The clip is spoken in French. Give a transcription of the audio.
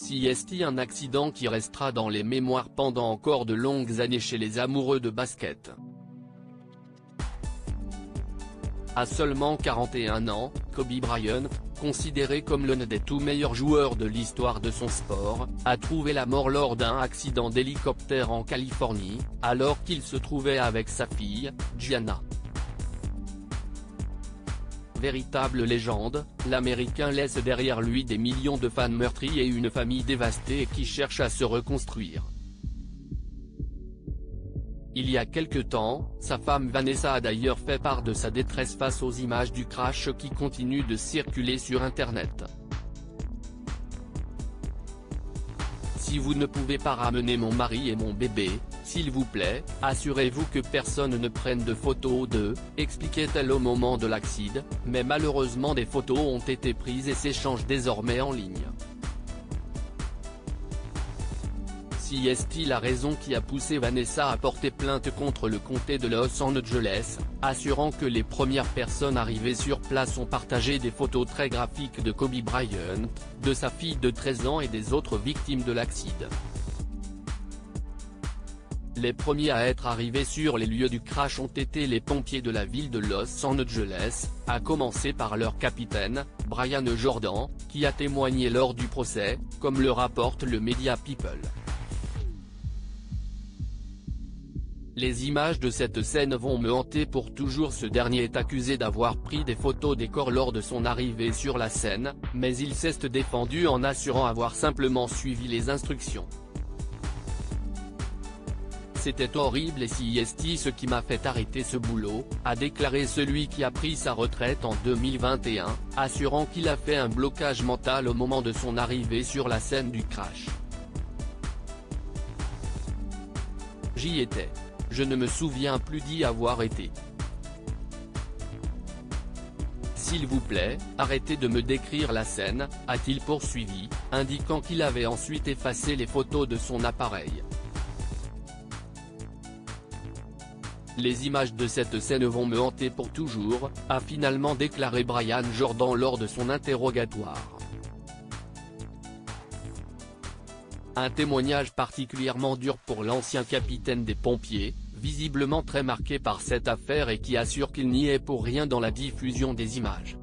CST, un accident qui restera dans les mémoires pendant encore de longues années chez les amoureux de basket. À seulement 41 ans, Kobe Bryant, considéré comme l'un des tout meilleurs joueurs de l'histoire de son sport, a trouvé la mort lors d'un accident d'hélicoptère en Californie, alors qu'il se trouvait avec sa fille, Gianna. Véritable légende, l'Américain laisse derrière lui des millions de fans meurtris et une famille dévastée qui cherche à se reconstruire. Il y a quelque temps, sa femme Vanessa a d'ailleurs fait part de sa détresse face aux images du crash qui continuent de circuler sur Internet. Si vous ne pouvez pas ramener mon mari et mon bébé, s'il vous plaît, assurez-vous que personne ne prenne de photos d'eux, expliquait-elle au moment de l'accident, mais malheureusement des photos ont été prises et s'échangent désormais en ligne. CST, la raison qui a poussé Vanessa à porter plainte contre le comté de Los Angeles, assurant que les premières personnes arrivées sur place ont partagé des photos très graphiques de Kobe Bryant, de sa fille de 13 ans et des autres victimes de l'accident. Les premiers à être arrivés sur les lieux du crash ont été les pompiers de la ville de Los Angeles, à commencer par leur capitaine, Brian Jordan, qui a témoigné lors du procès, comme le rapporte le média People. Les images de cette scène vont me hanter pour toujours. Ce dernier est accusé d'avoir pris des photos des corps lors de son arrivée sur la scène, mais il s'est défendu en assurant avoir simplement suivi les instructions. C'était horrible et CST, ce qui m'a fait arrêter ce boulot, a déclaré celui qui a pris sa retraite en 2021, assurant qu'il a fait un blocage mental au moment de son arrivée sur la scène du crash. J'y étais. Je ne me souviens plus d'y avoir été. S'il vous plaît, arrêtez de me décrire la scène, a-t-il poursuivi, indiquant qu'il avait ensuite effacé les photos de son appareil. Les images de cette scène vont me hanter pour toujours, a finalement déclaré Brian Jordan lors de son interrogatoire. Un témoignage particulièrement dur pour l'ancien capitaine des pompiers, visiblement très marqué par cette affaire et qui assure qu'il n'y est pour rien dans la diffusion des images.